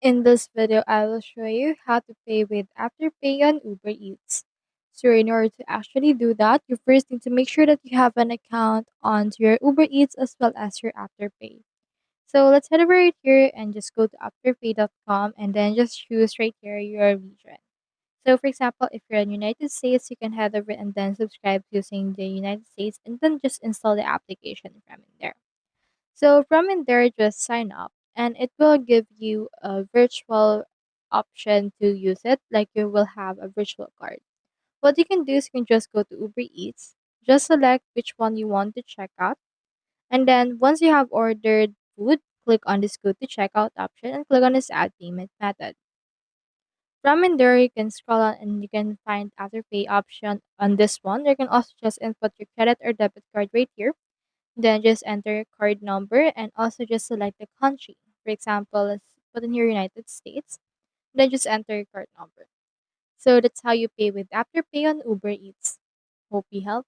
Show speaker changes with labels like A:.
A: In this video, I will show you how to pay with Afterpay on Uber Eats. So in order to actually do that, you first need to make sure that you have an account on your Uber Eats as well as your Afterpay. So let's head over right here and just go to afterpay.com and then just choose right here your region. So for example, if you're in United States, you can head over and then subscribe using the United States and then just install the application from in there. So from in there, just sign up and it will give you a virtual option to use it. Like you will have a virtual card. What you can do is you can just go to Uber Eats, just select which one you want to check out. And then once you have ordered food, click on this go to checkout option and click on this add payment method. From in there, you can scroll on and you can find Afterpay option on this one. You can also just input your credit or debit card right here. Then just enter your card number and also just select the country. For example, let's put in here United States. Then just enter your card number. So that's how you pay with Afterpay on Uber Eats. Hope you help.